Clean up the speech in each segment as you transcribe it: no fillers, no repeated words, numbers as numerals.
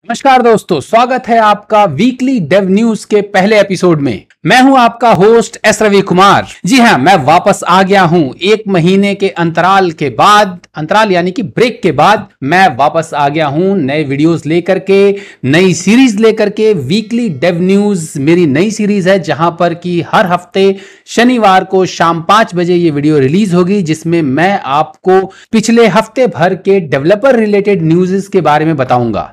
नमस्कार दोस्तों, स्वागत है आपका वीकली डेव न्यूज के पहले एपिसोड में। मैं हूं आपका होस्ट एस रवि कुमार। जी हां, मैं वापस आ गया हूं। 1 महीने के अंतराल यानी कि ब्रेक के बाद मैं वापस आ गया हूं नए वीडियोस लेकर के, नई सीरीज लेकर के। वीकली डेव न्यूज मेरी नई सीरीज है जहां पर कि हर हफ्ते शनिवार को शाम 5 बजे ये वीडियो रिलीज होगी, जिसमें मैं आपको पिछले हफ्ते भर के डेवलपर रिलेटेड न्यूज़ के बारे में बताऊंगा।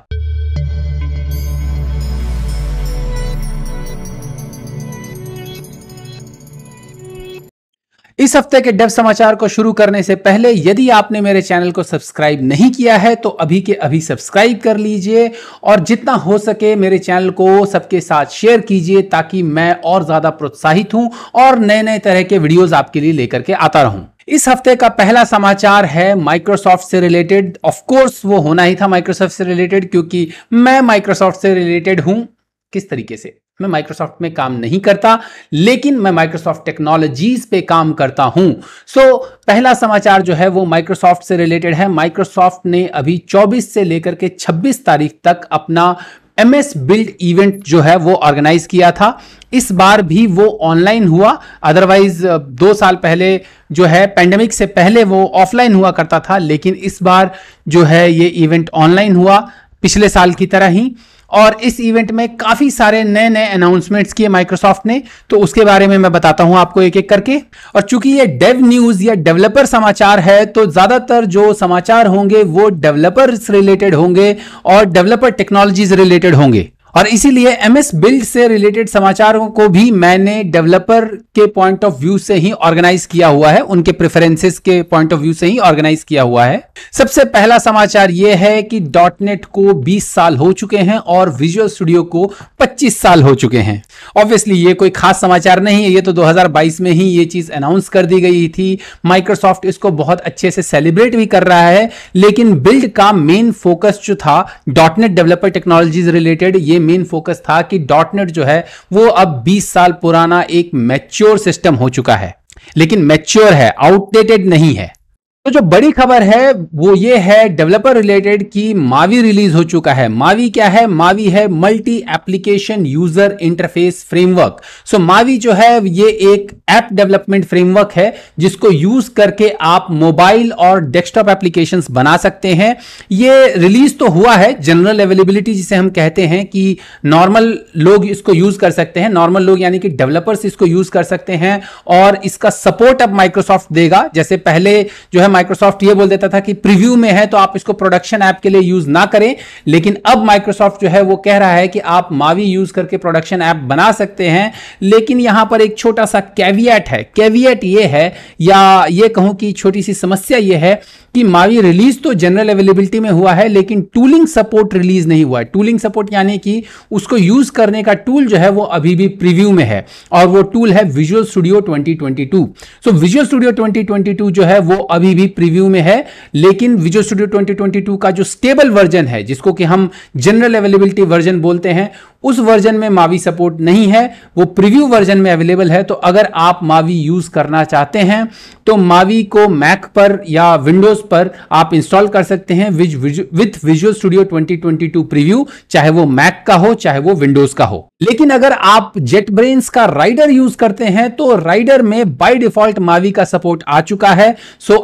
इस हफ्ते के डेव समाचार को शुरू करने से पहले यदि आपने मेरे चैनल को सब्सक्राइब नहीं किया है तो अभी के अभी सब्सक्राइब कर लीजिए और जितना हो सके मेरे चैनल को सबके साथ शेयर कीजिए ताकि मैं और ज्यादा प्रोत्साहित हूं और नए नए तरह के वीडियोस आपके लिए लेकर के आता रहूं। इस हफ्ते का पहला समाचार है माइक्रोसॉफ्ट से रिलेटेड। ऑफ कोर्स वो होना ही था माइक्रोसॉफ्ट से रिलेटेड, क्योंकि मैं माइक्रोसॉफ्ट से रिलेटेड हूं। किस तरीके से? मैं माइक्रोसॉफ्ट में काम नहीं करता, लेकिन मैं माइक्रोसॉफ्ट टेक्नोलॉजीज पे काम करता हूं। पहला समाचार जो है वो माइक्रोसॉफ्ट से रिलेटेड है। माइक्रोसॉफ्ट ने अभी 24 से लेकर के 26 तारीख तक अपना MS बिल्ड इवेंट जो है वो ऑर्गेनाइज किया था। इस बार भी वो ऑनलाइन हुआ। अदरवाइज 2 साल पहले जो है, पैंडेमिक से पहले वो ऑफलाइन हुआ करता था, लेकिन इस बार जो है ये इवेंट ऑनलाइन हुआ, पिछले साल की तरह ही। और इस इवेंट में काफी सारे नए नए अनाउंसमेंट्स किए माइक्रोसॉफ्ट ने, तो उसके बारे में मैं बताता हूं आपको एक एक करके। और चूंकि ये डेव न्यूज या डेवलपर समाचार है, तो ज्यादातर जो समाचार होंगे वो डेवलपर्स रिलेटेड होंगे और डेवलपर टेक्नोलॉजीज रिलेटेड होंगे। और इसीलिए MS बिल्ड से रिलेटेड समाचारों को भी मैंने डेवलपर के पॉइंट ऑफ व्यू से ही ऑर्गेनाइज किया हुआ है, उनके प्रेफरेंसेस के पॉइंट ऑफ व्यू से ही ऑर्गेनाइज किया हुआ है। सबसे पहला समाचार यह है कि .NET को 20 साल हो चुके हैं और विजुअल स्टूडियो को 25 साल हो चुके हैं। ऑब्वियसली ये कोई खास समाचार नहीं है, ये तो 2022 में ही ये चीज अनाउंस कर दी गई थी। माइक्रोसॉफ्ट इसको बहुत अच्छे से सेलिब्रेट भी कर रहा है, लेकिन बिल्ड का मेन फोकस जो था .NET डेवलपर टेक्नोलॉजीज रिलेटेड, ये मेन फोकस था कि .NET जो है वो अब 20 साल पुराना एक मैच्योर सिस्टम हो चुका है, लेकिन मैच्योर है, आउटडेटेड नहीं है। तो जो बड़ी खबर है वो ये है डेवलपर रिलेटेड की मावी रिलीज हो चुका है। मावी क्या है? मावी है multi application user interface framework. Mavi जो है ये एक ऐप डेवलपमेंट फ्रेमवर्क है जिसको यूज करके आप मोबाइल और डेस्कटॉप एप्लीकेशंस बना सकते हैं। ये रिलीज तो हुआ है, जनरल अवेलेबिलिटी जिसे हम कहते हैं कि नॉर्मल लोग इसको यूज कर सकते हैं। नॉर्मल लोग यानी कि डेवलपर्स इसको यूज कर सकते हैं और इसका सपोर्ट अब माइक्रोसॉफ्ट देगा। जैसे पहले जो है माइक्रोसॉफ्ट ये बोल देता था कि प्रीव्यू में है तो आप इसको प्रोडक्शन ऐप के लिए यूज ना करें, लेकिन अब माइक्रोसॉफ्ट जो है वो कह रहा है कि आप मावी यूज करके प्रोडक्शन ऐप बना सकते हैं। लेकिन यहां पर एक छोटा सा कैविएट है। कैविएट ये है, या ये कहूं कि छोटी सी समस्या ये है कि मावी रिलीज तो जनरल अवेलेबिलिटी में हुआ है, लेकिन टूलिंग सपोर्ट रिलीज नहीं हुआ है। टूलिंग सपोर्ट यानी कि उसको यूज करने का टूल जो है वो अभी भी प्रीव्यू में है, और वो टूल है विजुअल स्टूडियो 2022। विजुअल स्टूडियो 2022 जो है वो अभी भी प्रीव्यू में है, लेकिन विजुअल स्टूडियो 2022 का जो स्टेबल वर्जन है, जिसको कि हम जनरल अवेलेबिलिटी वर्जन बोलते हैं, उस वर्जन में मावी सपोर्ट नहीं है, वो प्रीव्यू वर्जन में अवेलेबल है। तो अगर आप मावी यूज करना चाहते हैं तो मावी को मैक पर या विंडोज पर आप इंस्टॉल कर सकते हैं विद विजुअल स्टूडियो 2022 प्रीव्यू, चाहे वो मैक का हो चाहे वो विंडोज का हो। लेकिन अगर आप जेटब्रेन्स का राइडर यूज करते हैं तो राइडर में बाय डिफॉल्ट मावी का सपोर्ट आ चुका है।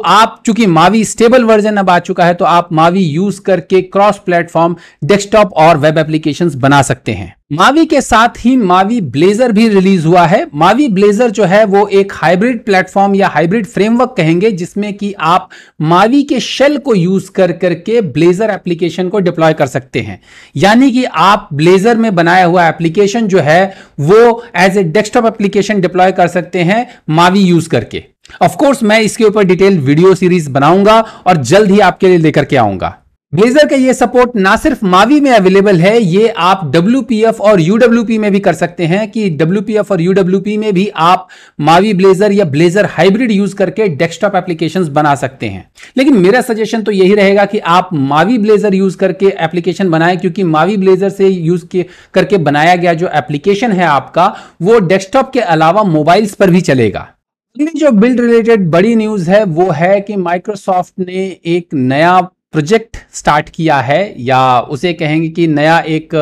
आप चूंकि मावी स्टेबल वर्जन अब आ चुका है तो आप मावी यूज करके क्रॉस प्लेटफॉर्म डेस्कटॉप और वेब एप्लीकेशंस बना सकते हैं। मावी के साथ ही मावी ब्लेजर भी रिलीज हुआ है। मावी ब्लेजर जो है वो एक हाइब्रिड प्लेटफॉर्म या हाइब्रिड फ्रेमवर्क कहेंगे, जिसमें कि आप मावी के शेल को यूज कर करके ब्लेजर एप्लीकेशन को डिप्लॉय कर सकते हैं। यानी कि आप ब्लेजर में बनाया हुआ एप्लीकेशन जो है वो as a desktop application deploy कर सकते हैं मावी यूज करके। ऑफ कोर्स मैं इसके ऊपर डिटेल वीडियो सीरीज बनाऊंगा और जल्द ही आपके लिए लेकर के आऊंगा। ब्लेजर का ये सपोर्ट ना सिर्फ मावी में अवेलेबल है, ये आप WPF और UWP में भी कर सकते हैं कि WPF और UWP में भी आप मावी ब्लेजर या ब्लेजर हाइब्रिड यूज करके डेस्कटॉप एप्लीकेशंस बना सकते हैं। लेकिन मेरा सजेशन तो यही रहेगा कि आप मावी ब्लेजर यूज करके एप्लीकेशन बनाएं, क्योंकि मावी ब्लेजर से यूज करके बनाया गया जो एप्लीकेशन है आपका, वो डेस्कटॉप के अलावा मोबाइल्स पर भी चलेगा। अगली जो बिल्ड रिलेटेड बड़ी न्यूज है वो है कि माइक्रोसॉफ्ट ने एक नया प्रोजेक्ट स्टार्ट किया है, या उसे कहेंगे कि नया एक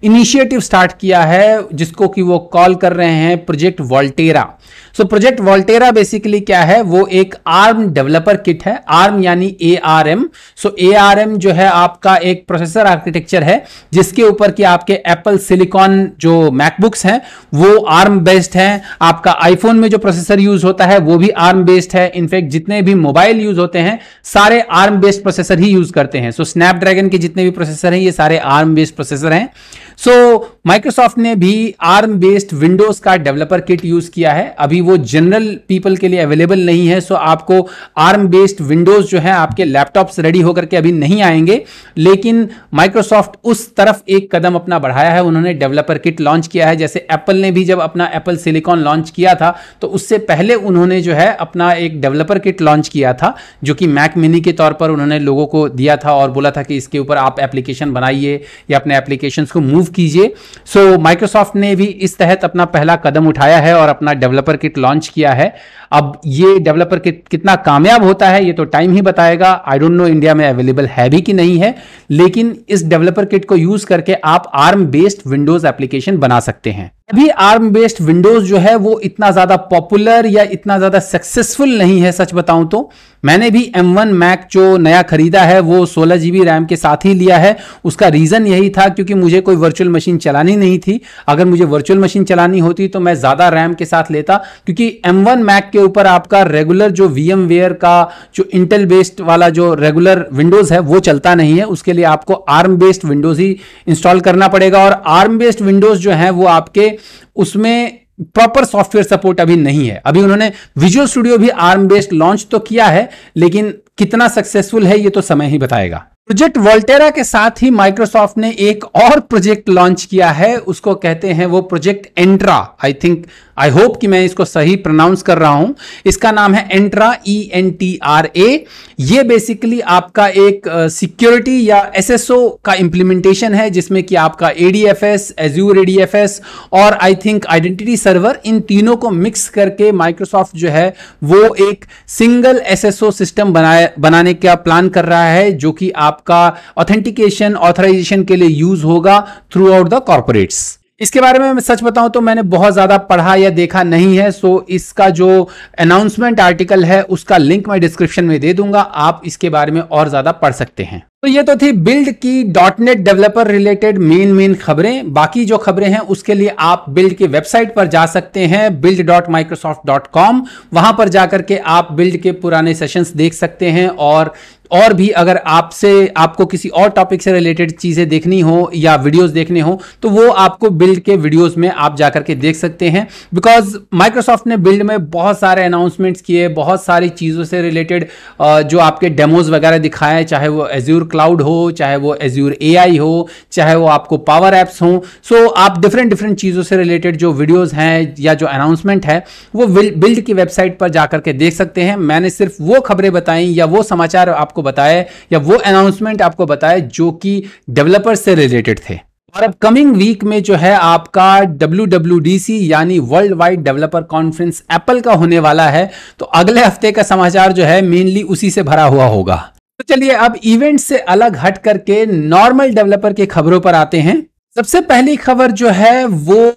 इनिशिएटिव स्टार्ट किया है, जिसको कि वो कॉल कर रहे हैं project Volterra. So project Volterra basically क्या है, वो एक आर्म डेवलपर किट है। आर्म यानी ARM। सो ARM जो है आपका एक प्रोसेसर आर्किटेक्चर है, जिसके ऊपर कि आपके एप्पल सिलिकॉन जो मैकबुक्स हैं वो आर्म बेस्ड हैं। आपका आईफोन में जो प्रोसेसर यूज होता है वो भी आर्म बेस्ड है। इनफैक्ट जितने भी मोबाइल यूज होते हैं सारे आर्म बेस्ड प्रोसेसर ही यूज करते हैं। सो स्नैपड्रैगन के जितने भी प्रोसेसर हैं ये सारे आर्म बेस्ड प्रोसेसर हैं। सो माइक्रोसॉफ्ट ने भी आर्म बेस्ड विंडोज का डेवलपर किट यूज किया है। अभी वो जनरल पीपल के लिए अवेलेबल नहीं है। सो आपको आर्म बेस्ड विंडोज जो है आपके लैपटॉप्स रेडी होकर के अभी नहीं आएंगे, लेकिन माइक्रोसॉफ्ट उस तरफ एक कदम अपना बढ़ाया है। उन्होंने डेवलपर किट लॉन्च किया है। जैसे एप्पल ने भी जब अपना एप्पल सिलिकॉन लॉन्च किया था तो उससे पहले उन्होंने जो है अपना एक डेवलपर किट लॉन्च किया था, जो कि मैक मिनी के तौर पर उन्होंने लोगों को दिया था और बोला था कि इसके ऊपर आप एप्लीकेशन बनाइए या अपने एप्लीकेशंस को मूव कीजिए। सो माइक्रोसॉफ्ट ने भी इस तहत अपना पहला कदम उठाया है और अपना डेवलपर किट लॉन्च किया है। अब ये डेवलपर किट कितना कामयाब होता है ये तो टाइम ही बताएगा। आई डोंट नो इंडिया में अवेलेबल है भी कि नहीं है, लेकिन इस डेवलपर किट को यूज करके आप आर्म बेस्ड विंडोज एप्लीकेशन बना सकते हैं। अभी आर्म बेस्ड विंडोज जो है वो इतना ज्यादा पॉपुलर या इतना ज्यादा सक्सेसफुल नहीं है। सच बताऊं तो मैंने भी M1 मैक जो नया खरीदा है वो 16 GB रैम के साथ ही लिया है। उसका रीजन यही था क्योंकि मुझे कोई वर्चुअल मशीन चलानी नहीं थी। अगर मुझे वर्चुअल मशीन चलानी होती तो मैं ज्यादा रैम के साथ लेता, क्योंकि M1 मैक के ऊपर आपका रेगुलर जो VMware का जो इंटेल बेस्ड वाला जो रेगुलर विंडोज है वो चलता नहीं है। उसके लिए आपको आर्म बेस्ड विंडोज ही इंस्टॉल करना पड़ेगा, और आर्म बेस्ड विंडोज जो है वो आपके उसमें प्रॉपर सॉफ्टवेयर सपोर्ट अभी नहीं है। अभी उन्होंने विजुअल स्टूडियो भी आर्म बेस्ड लॉन्च तो किया है, लेकिन कितना सक्सेसफुल है ये तो समय ही बताएगा। प्रोजेक्ट वोल्टेरा के साथ ही माइक्रोसॉफ्ट ने एक और प्रोजेक्ट लॉन्च किया है, उसको कहते हैं वो प्रोजेक्ट एंट्रा। आई होप कि मैं इसको सही प्रोनाउंस कर रहा हूं। इसका नाम है एंट्रा, ENTRA। ये बेसिकली आपका एक सिक्योरिटी या SSO का इंप्लीमेंटेशन है, जिसमें कि आपका ADFS, Azure ADFS और आई थिंक आइडेंटिटी सर्वर, इन तीनों को मिक्स करके माइक्रोसॉफ्ट जो है वो एक सिंगल SSO सिस्टम बनाने का प्लान कर रहा है, जो कि आपका ऑथेंटिकेशन ऑथराइजेशन के लिए यूज होगा थ्रू आउट द कॉर्पोरेट्स। इसके बारे में मैं सच बताऊं तो मैंने बहुत ज्यादा पढ़ा या देखा नहीं है। सो इसका जो अनाउंसमेंट आर्टिकल है उसका लिंक मैं डिस्क्रिप्शन में दे दूंगा, आप इसके बारे में और ज्यादा पढ़ सकते हैं। तो ये तो थी बिल्ड की .NET डेवलपर रिलेटेड मेन खबरें। बाकी जो खबरें हैं उसके लिए आप बिल्ड की वेबसाइट पर जा सकते हैं, build.microsoft.com। वहां पर जाकर के आप बिल्ड के पुराने सेशंस देख सकते हैं, और भी अगर आपको किसी और टॉपिक से रिलेटेड चीजें देखनी हो या वीडियोस देखने हो तो वो आपको बिल्ड के वीडियोस में आप जाकर के देख सकते हैं। बिकॉज माइक्रोसॉफ्ट ने बिल्ड में बहुत सारे अनाउंसमेंट्स किए, बहुत सारी चीजों से रिलेटेड जो आपके डेमोज वगैरह दिखाए, चाहे वो एज्यूर क्लाउड हो, चाहे वो एज्यूर AI हो, चाहे वो आपको पावर एप्स हो। सो आप डिफरेंट चीजों से रिलेटेड जो वीडियोस हैं या जो अनाउंसमेंट है वो बिल्ड की वेबसाइट पर जाकर के देख सकते हैं। मैंने सिर्फ वो खबरें बताई या वो समाचार आपको बताए या वो अनाउंसमेंट आपको बताए जो कि डेवलपर से रिलेटेड थे। और अब कमिंग वीक में जो है आपका WWDC यानी world wide developer conference Apple का होने वाला है, तो अगले हफ्ते का समाचार जो है मेनली उसी से भरा हुआ होगा। तो चलिए अब इवेंट से अलग हट करके नॉर्मल डेवलपर की खबरों पर आते हैं। सबसे पहली खबर जो है वो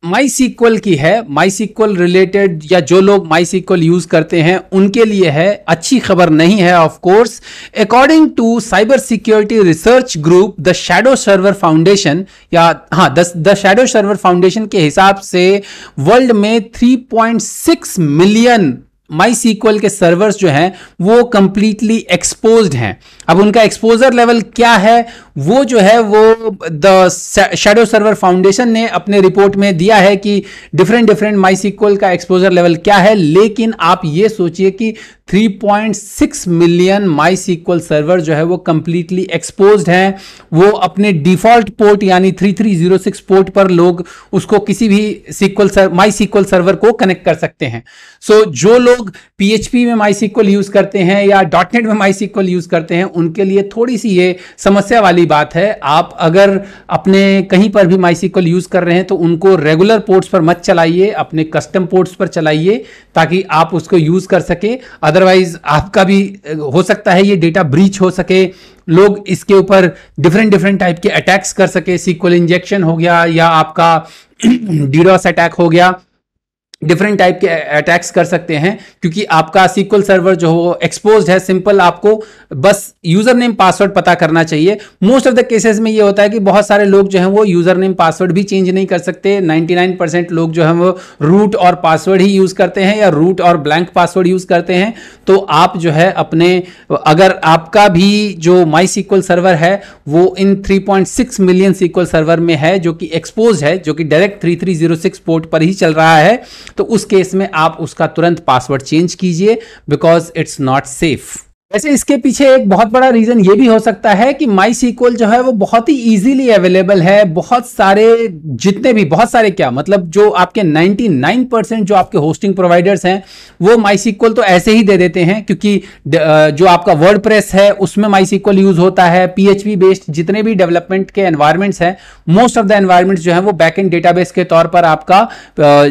MySQL की है। MySQL रिलेटेड या जो लोग MySQL यूज करते हैं उनके लिए है, अच्छी खबर नहीं है of course. According to cyber security research group the Shadowserver Foundation, the Shadowserver Foundation के हिसाब से वर्ल्ड में 3.6 मिलियन MySQL के सर्वर्स जो हैं वो कंप्लीटली एक्सपोज्ड हैं। अब उनका एक्सपोजर लेवल क्या है वो जो है वो द शैडो सर्वर फाउंडेशन ने अपने रिपोर्ट में दिया है कि डिफरेंट MySQL का एक्सपोजर लेवल क्या है, लेकिन आप ये सोचिए कि 3.6 मिलियन MySQL सर्वर जो है वो कंप्लीटली एक्सपोज्ड हैं। वो अपने डिफॉल्ट पोर्ट यानी 3306 पोर्ट पर लोग उसको किसी भी MySQL सर्वर को कनेक्ट कर सकते हैं। सो जो लोग PHP में MySQL यूज करते हैं या .NET में MySQL यूज करते हैं उनके लिए थोड़ी सी ये समस्या वाली बात है। आप अगर अपने कहीं पर भी MySQL यूज कर रहे हैं तो उनको रेगुलर पोर्ट्स पर मत चलाइए, अपने कस्टम पोर्ट्स पर चलाइए ताकि आप उसको यूज कर सके। अदरवाइज आपका भी हो सकता है ये डेटा ब्रीच हो सके, लोग इसके ऊपर डिफरेंट टाइप के अटैक्स कर सके। SQL इंजेक्शन हो गया या आपका DDoS अटैक हो गया, डिफरेंट टाइप के अटैक्स कर सकते हैं क्योंकि आपका SQL सर्वर जो हो एक्सपोज्ड है। सिंपल आपको बस यूजर नेम पासवर्ड पता करना चाहिए। मोस्ट ऑफ द केसेस में ये होता है कि बहुत सारे लोग जो हैं वो यूजर नेम पासवर्ड भी चेंज नहीं कर सकते। 99% लोग जो हैं वो रूट और पासवर्ड ही यूज करते हैं या रूट और ब्लैंक पासवर्ड यूज करते हैं। तो आप जो है अपने, अगर आपका भी जो MySQL सर्वर है वो इन 3.6 मिलियन SQL सर्वर में है जो कि एक्सपोज है, जो कि डायरेक्ट 3306 पोर्ट पर ही चल रहा है, तो उस केस में आप उसका तुरंत पासवर्ड चेंज कीजिए बिकॉज इट्स नॉट सेफ। वैसे इसके पीछे एक बहुत बड़ा रीजन ये भी हो सकता है कि MySQL जो है वो बहुत ही इजीली अवेलेबल है। बहुत सारे, जितने भी, बहुत सारे क्या मतलब जो आपके 99% जो आपके होस्टिंग प्रोवाइडर्स हैं वो MySQL तो ऐसे ही दे देते हैं क्योंकि जो आपका वर्डप्रेस है उसमें MySQL यूज होता है। PHP बेस्ड जितने भी डेवलपमेंट के एनवायरमेंट्स हैं, मोस्ट ऑफ द एनवायरमेंट्स जो है वो बैकएंड डेटाबेस के तौर पर आपका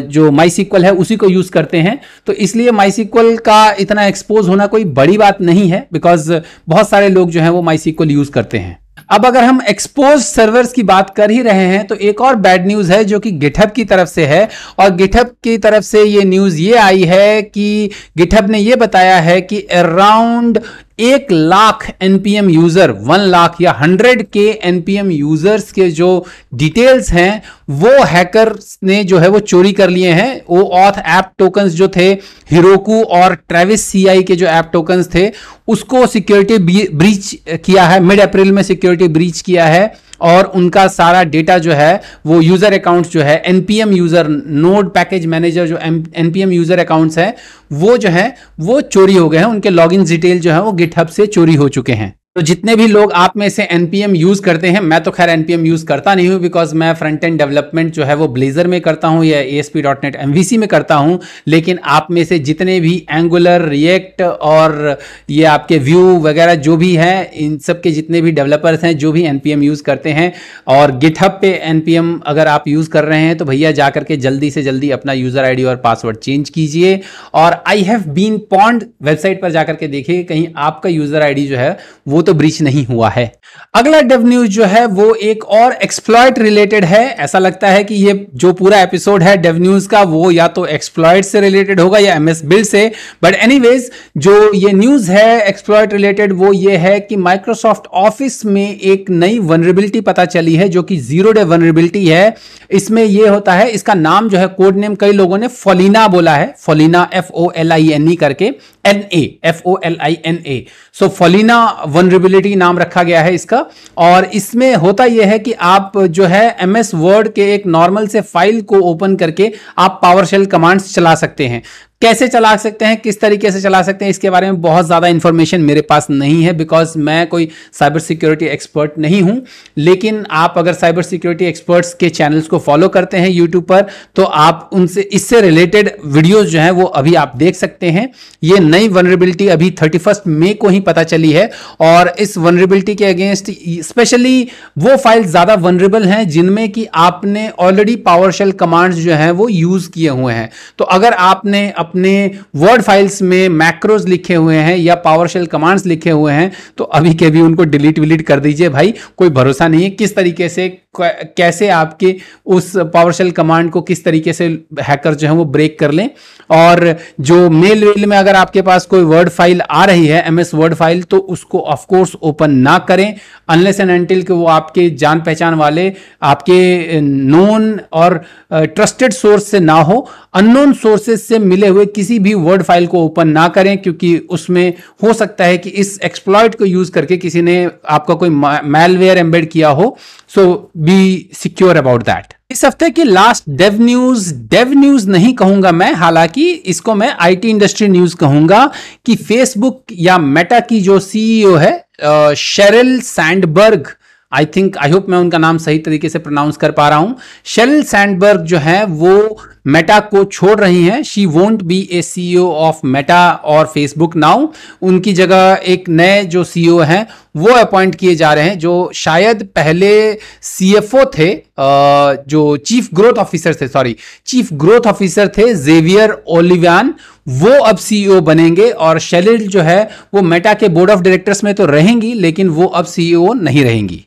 जो MySQL है उसी को यूज करते हैं। तो इसलिए MySQL का इतना एक्सपोज होना कोई बड़ी बात नहीं है बिकॉज बहुत सारे लोग जो हैं वो MySQL यूज करते हैं। अब अगर हम एक्सपोज सर्वर्स की बात कर ही रहे हैं तो एक और बैड न्यूज है जो कि GitHub की तरफ से है। और GitHub की तरफ से ये न्यूज ये आई है कि GitHub ने ये बताया है कि around 1 lakh NPM user, 1 lakh या 100K NPM यूजर्स के जो डिटेल्स हैं वो हैकर्स ने जो है वो चोरी कर लिए हैं। OAuth ऐप टोकन्स जो थे, Heroku और Travis CI के जो ऐप टोकन्स थे, उसको सिक्योरिटी ब्रीच किया है। मिड अप्रैल में सिक्योरिटी ब्रीच किया है और उनका सारा डेटा जो है वो यूजर अकाउंट्स जो है NPM user, node package manager जो NPM यूजर अकाउंट्स हैं वो जो है वो चोरी हो गए हैं। उनके लॉगिन डिटेल जो है वो GitHub से चोरी हो चुके हैं। तो जितने भी लोग आप में से NPM यूज करते हैं, मैं तो खैर NPM यूज करता नहीं हूं बिकॉज मैं फ्रंट एंड डेवलपमेंट जो है वो ब्लेजर में करता हूं या ASP.NET MVC में करता हूं। लेकिन आप में से जितने भी एंगुलर, रिएक्ट और ये आपके व्यू वगैरह जो भी हैं, इन सब के जितने भी डेवलपर्स हैं जो भी NPM यूज करते हैं और GitHub पे NPM अगर आप यूज कर रहे हैं तो भैया जाकर के जल्दी से जल्दी अपना यूजर ID और पासवर्ड चेंज कीजिए। और I have been pwned website पर जाकर के देखिए कहीं आपका यूजर ID जो है वो तो ब्रीच नहीं हुआ है। अगला डेव न्यूज जो है वो एक और एक्सप्लॉइट रिलेटेड है। ऐसा लगता है कि ये जो पूरा एपिसोड है डेव न्यूज का वो या तो एक्सप्लॉइट से रिलेटेड होगा या MS बिल्ड से, बट एनीवेज जो ये न्यूज है एक्सप्लॉइट रिलेटेड वो ये है कि माइक्रोसॉफ्ट ऑफिस में एक नई वनरेबिलिटी पता चली है जो कि 0 डे वनरेबिलिटी है। इसमें ये होता है, इसका नाम जो है कोड नेम कई लोगों ने फोलिना बोला है, फोलिना FOLINE करके, FOLINA। सो फोलिना वनरेबिलिटी नाम रखा गया है इसका। और इसमें होता यह है कि आप जो है MS वर्ड के एक नॉर्मल से फाइल को ओपन करके आप पावरशेल कमांड्स चला सकते हैं। कैसे चला सकते हैं, किस तरीके से चला सकते हैं, इसके बारे में बहुत ज्यादा इंफॉर्मेशन मेरे पास नहीं है बिकॉज मैं कोई साइबर सिक्योरिटी एक्सपर्ट नहीं हूं। लेकिन आप अगर साइबर सिक्योरिटी एक्सपर्ट्स के चैनल्स को फॉलो करते हैं यूट्यूब पर तो आप उनसे इससे रिलेटेड वीडियोस जो हैं वो अभी आप देख सकते हैं। ये नई वनरेबिलिटी अभी 31 मई को ही पता चली है और इस वनरेबिलिटी के अगेंस्ट स्पेशली वो फाइल ज्यादा वनरेबल हैं जिनमें कि आपने ऑलरेडी पावरशेल कमांड्स जो हैं वो यूज किए हुए हैं। तो अगर आपने अपने वर्ड फाइल्स में मैक्रोज लिखे हुए हैं या पावरशेल कमांड्स लिखे हुए हैं तो अभी के भी उनको डिलीट विलीट कर दीजिए भाई। कोई भरोसा नहीं है किस तरीके से, कैसे आपके उस पावरशेल कमांड को किस तरीके से हैकर जो है वो ब्रेक कर लें। और जो मेल में अगर आपके पास कोई वर्ड फाइल आ रही है, MS वर्ड फाइल, तो उसको ऑफ कोर्स ओपन ना करें अनलेस एंड अनटिल कि वो आपके जान पहचान वाले, आपके नोन और ट्रस्टेड सोर्स से ना हो। अननोन सोर्सेज से मिले हुए किसी भी वर्ड फाइल को ओपन ना करें क्योंकि उसमें हो सकता है कि इस एक्सप्लॉइट को यूज करके किसी ने आपका कोई मैलवेयर एम्बेड किया हो। सो बी सिक्योर अबाउट दैट। इस हफ्ते की लास्ट डेव न्यूज नहीं कहूंगा मैं, हालांकि इसको मैं IT इंडस्ट्री न्यूज कहूंगा कि फेसबुक या मेटा की जो CEO है शेरिल सैंडबर्ग, आई होप मैं उनका नाम सही तरीके से प्रोनाउंस कर पा रहा हूं। शेरिल सैंडबर्ग जो है वो मेटा को छोड़ रही हैं। She won't be a CEO of Meta और फेसबुक नाउ। उनकी जगह एक नए जो सीईओ हैं वो अपॉइंट किए जा रहे हैं, जो शायद पहले सीएफओ थे, जो चीफ ग्रोथ ऑफिसर थे जेवियर ओलिवान, वो अब सीईओ बनेंगे। और शेरिल जो है वो मेटा के बोर्ड ऑफ डायरेक्टर्स में तो रहेंगी, लेकिन वो अब सीईओ नहीं रहेंगी।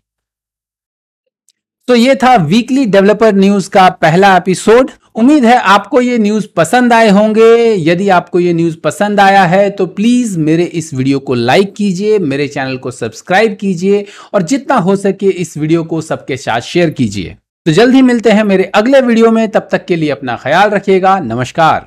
तो ये था वीकली डेवलपर न्यूज का पहला एपिसोड। उम्मीद है आपको ये न्यूज पसंद आए होंगे। यदि आपको ये न्यूज पसंद आया है तो प्लीज मेरे इस वीडियो को लाइक कीजिए, मेरे चैनल को सब्सक्राइब कीजिए और जितना हो सके इस वीडियो को सबके साथ शेयर कीजिए। तो जल्द ही मिलते हैं मेरे अगले वीडियो में, तब तक के लिए अपना ख्याल रखिएगा। नमस्कार।